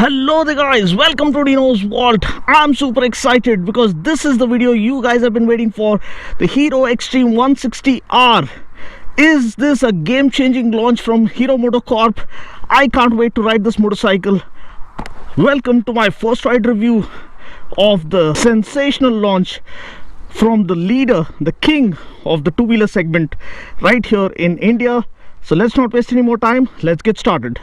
Hello there guys, welcome to Dinos Vault. I'm super excited because this is the video you guys have been waiting for. The Hero Xtreme 160R. Is this a game-changing launch from Hero MotoCorp? I can't wait to ride this motorcycle. Welcome to my first ride review of the sensational launch from the leader, the king of the two-wheeler segment right here in India. So let's not waste any more time, let's get started.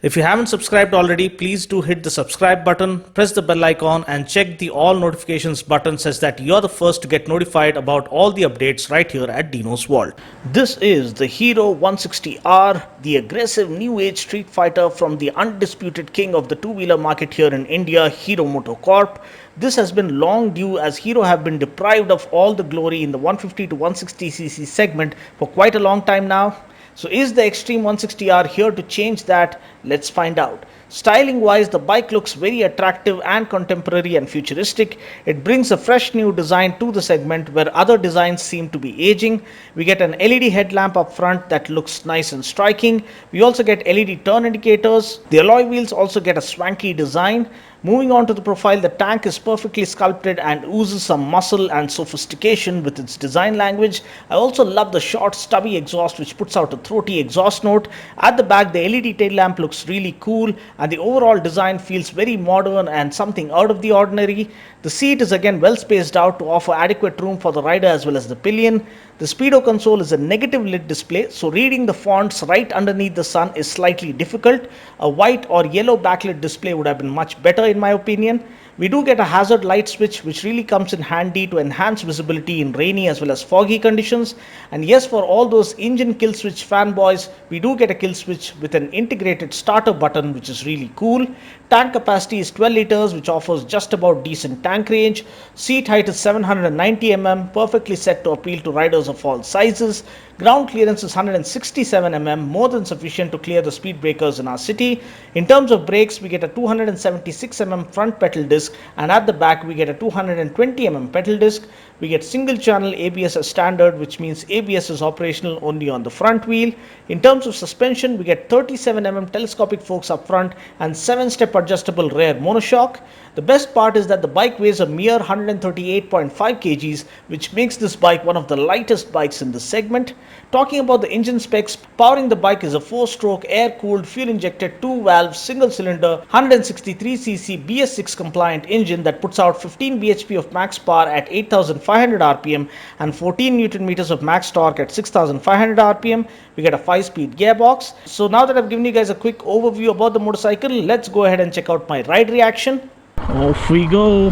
If you haven't subscribed already, please do hit the subscribe button, press the bell icon and check the all notifications button such that you're the first to get notified about all the updates right here at Dinos Vault. This is the Hero 160R, the aggressive new age street fighter from the undisputed king of the two-wheeler market here in India, Hero MotoCorp. This has been long due as Hero have been deprived of all the glory in the 150 to 160cc segment for quite a long time now. So is the Xtreme 160R here to change that? Let's find out. Styling wise, the bike looks very attractive and contemporary and futuristic. It brings a fresh new design to the segment where other designs seem to be aging. We get an LED headlamp up front that looks nice and striking. We also get LED turn indicators. The alloy wheels also get a swanky design. Moving on to the profile, the tank is perfectly sculpted and oozes some muscle and sophistication with its design language. I also love the short stubby exhaust which puts out a throaty exhaust note. At the back, the LED tail lamp looks really cool and the overall design feels very modern and something out of the ordinary. The seat is again well spaced out to offer adequate room for the rider as well as the pillion. The speedo console is a negative lit display, so reading the fonts right underneath the sun is slightly difficult. A white or yellow backlit display would have been much better in my opinion. We do get a hazard light switch which really comes in handy to enhance visibility in rainy as well as foggy conditions. And yes, for all those engine kill switch fanboys, we do get a kill switch with an integrated starter button which is really cool. Tank capacity is 12 liters which offers just about decent tank range. Seat height is 790 mm, perfectly set to appeal to riders of all sizes. Ground clearance is 167 mm, more than sufficient to clear the speed breakers in our city. In terms of brakes, we get a 276 mm front pedal disc and at the back we get a 220 mm pedal disc. We get single channel ABS as standard, which means ABS is operational only on the front wheel. In terms of suspension, we get 37 mm telescopic forks up front and 7-step adjustable rear monoshock. The best part is that the bike weighs a mere 138.5 kgs, which makes this bike one of the lightest bikes in the segment. Talking about the engine specs, powering the bike is a 4-stroke air-cooled, fuel-injected 2-valve, single-cylinder, 163cc BS6 compliant engine that puts out 15 bhp of max power at 8,500 rpm and 14 Newton meters of max torque at 6,500 rpm. We get a 5-speed gearbox. So now that I've given you guys a quick overview about the motorcycle, let's go ahead and check out my ride reaction. Off we go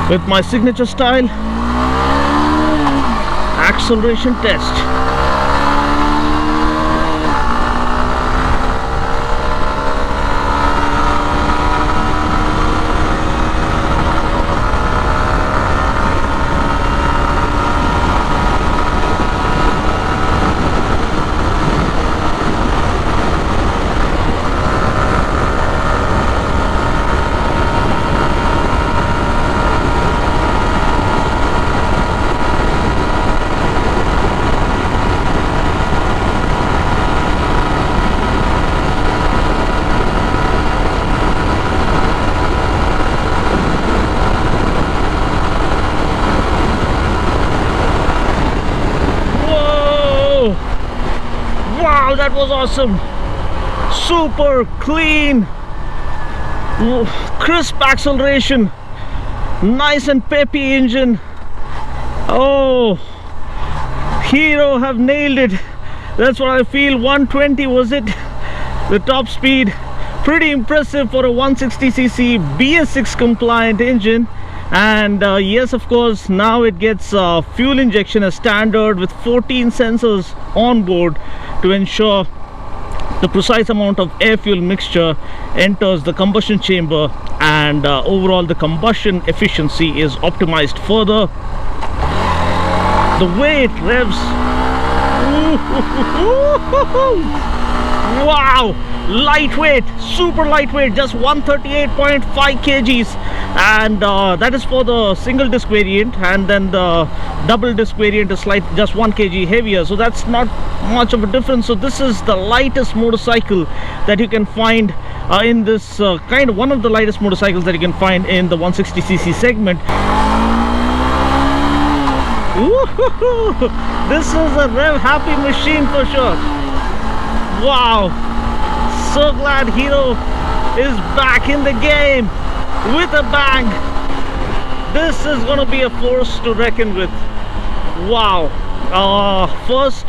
with my signature style acceleration test. Wow, that was awesome. Super clean, crisp acceleration, nice and peppy engine. Oh, Hero have nailed it. That's what I feel. 120 was it, the top speed. Pretty impressive for a 160cc BS6 compliant engine. And yes, of course, now it gets fuel injection as standard with 14 sensors on board to ensure the precise amount of air fuel mixture enters the combustion chamber, and overall the combustion efficiency is optimized further. The way it revs, wow, lightweight, super lightweight, just 138.5 kgs. and that is for the single disc variant, and then the double disc variant is just 1 kg heavier, so that's not much of a difference. So this is the lightest motorcycle that you can find in this one of the lightest motorcycles that you can find in the 160cc segment. This is a rev happy machine for sure. Wow, so glad Hero is back in the game with a bang. This is gonna be a force to reckon with. Wow. First,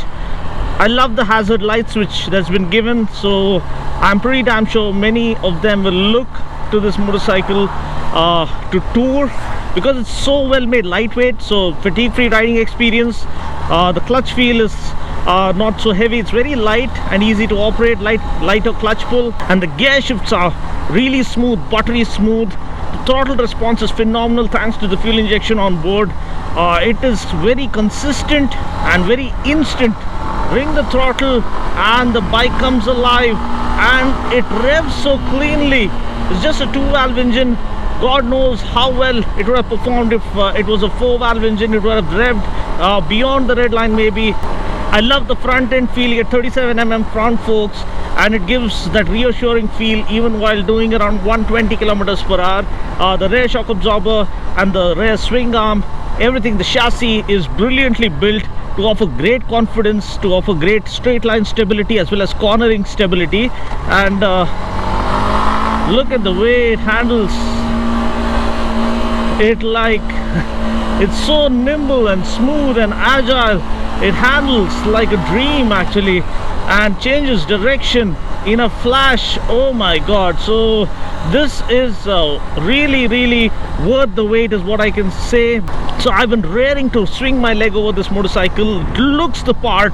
I love the hazard light switch that's been given, so I'm pretty damn sure many of them will look to this motorcycle to tour, because it's so well made, lightweight, so fatigue free riding experience. The clutch feel is not so heavy, it's very light and easy to operate, lighter clutch pull, and the gear shifts are really smooth, buttery smooth. The throttle response is phenomenal thanks to the fuel injection on board. It is very consistent and very instant. Ring the throttle and the bike comes alive, and it revs so cleanly. It's just a 2-valve engine. God knows how well it would have performed if it was a 4-valve engine. It would have revved beyond the red line maybe. I love the front end feel. You get 37mm front forks, and it gives that reassuring feel even while doing around 120 kilometers per hour. The rear shock absorber and the rear swing arm, everything, the chassis is brilliantly built to offer great confidence, to offer great straight line stability as well as cornering stability. And look at the way it handles it, like it's so nimble and smooth and agile. It handles like a dream actually, and changes direction in a flash. Oh my god. So this is really worth the wait is what I can say. So I've been raring to swing my leg over this motorcycle. It looks the part.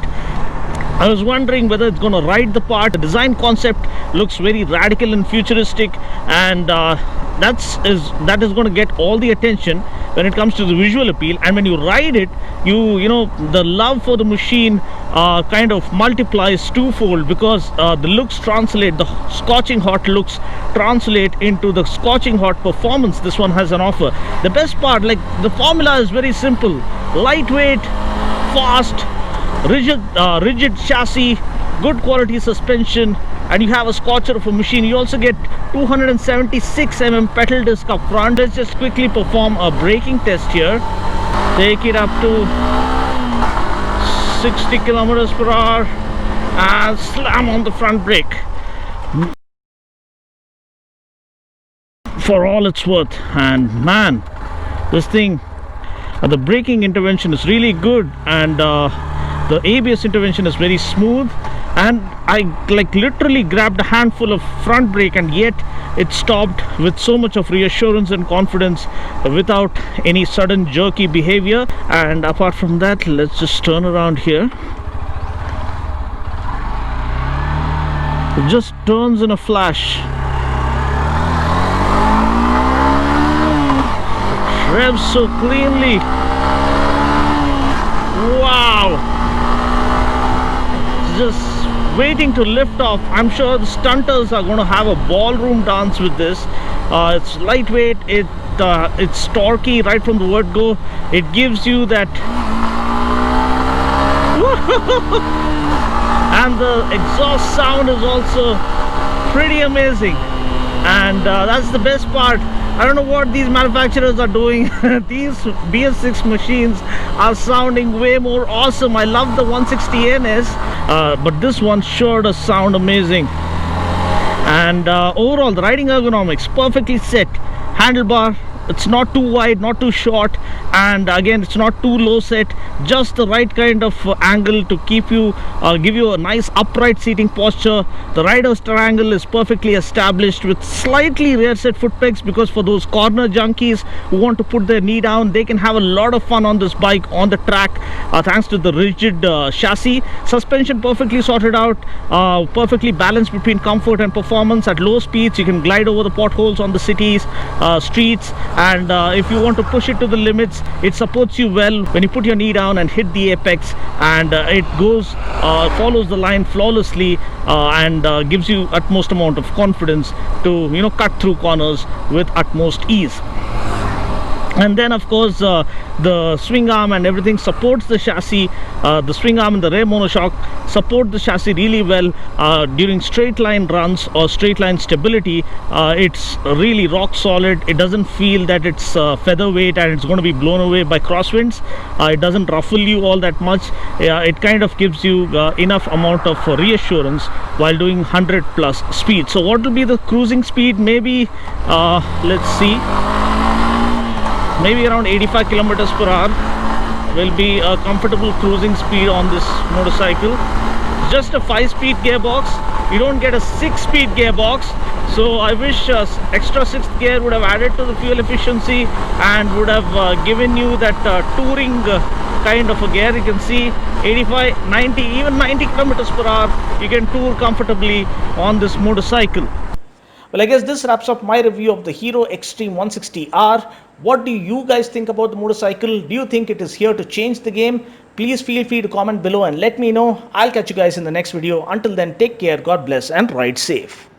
I was wondering whether it's going to ride the part. The design concept looks very radical and futuristic, and that is going to get all the attention when it comes to the visual appeal. And when you ride it, you know the love for the machine kind of multiplies twofold, because the looks translate, the scorching hot looks translate into the scorching hot performance this one has an offer. The best part, like, the formula is very simple: lightweight, fast, rigid chassis, good quality suspension, and you have a scorcher of a machine. You also get 276mm pedal disc up front. Let's just quickly perform a braking test here. Take it up to 60 kilometers per hour and slam on the front brake. For all it's worth. And man, this thing, the braking intervention is really good, and the ABS intervention is very smooth, and I literally grabbed a handful of front brake, and yet it stopped with so much of reassurance and confidence without any sudden jerky behavior. And apart from that, let's just turn around here. It just turns in a flash. Revs so cleanly. Wow. Just waiting to lift off. I'm sure the stunters are going to have a ballroom dance with this. It's lightweight, it's torquey right from the word go. It gives you that and the exhaust sound is also pretty amazing, and that's the best part. I don't know what these manufacturers are doing. These BS6 machines are sounding way more awesome. I love the 160NS, but this one sure does sound amazing. And overall, the riding ergonomics perfectly set. Handlebar, it's not too wide, not too short, and again it's not too low set, just the right kind of angle to keep you give you a nice upright seating posture. The rider's triangle is perfectly established with slightly rear set foot pegs, because for those corner junkies who want to put their knee down, they can have a lot of fun on this bike on the track thanks to the rigid chassis. Suspension perfectly sorted out, perfectly balanced between comfort and performance. At low speeds you can glide over the potholes on the cities. streets, and if you want to push it to the limits, it supports you well when you put your knee down and hit the apex, and it goes follows the line flawlessly, and gives you utmost amount of confidence to cut through corners with utmost ease. And then of course the swing arm and everything supports the chassis. The swing arm and the rear monoshock support the chassis really well during straight line runs or straight line stability. It's really rock solid. It doesn't feel that it's featherweight and it's going to be blown away by crosswinds. It doesn't ruffle you all that much. It kind of gives you enough amount of reassurance while doing 100 plus speed. So what will be the cruising speed? Maybe let's see, maybe around 85 kilometers per hour will be a comfortable cruising speed on this motorcycle. Just a 5-speed gearbox. You don't get a 6-speed gearbox, so I wish extra 6th gear would have added to the fuel efficiency and would have given you that touring kind of a gear. You can see 85, 90, even 90 kilometers per hour you can tour comfortably on this motorcycle. Well, I guess this wraps up my review of the Hero Xtreme 160R. What do you guys think about the motorcycle? Do you think it is here to change the game? Please feel free to comment below and let me know. I'll catch you guys in the next video. Until then, take care, God bless, and ride safe.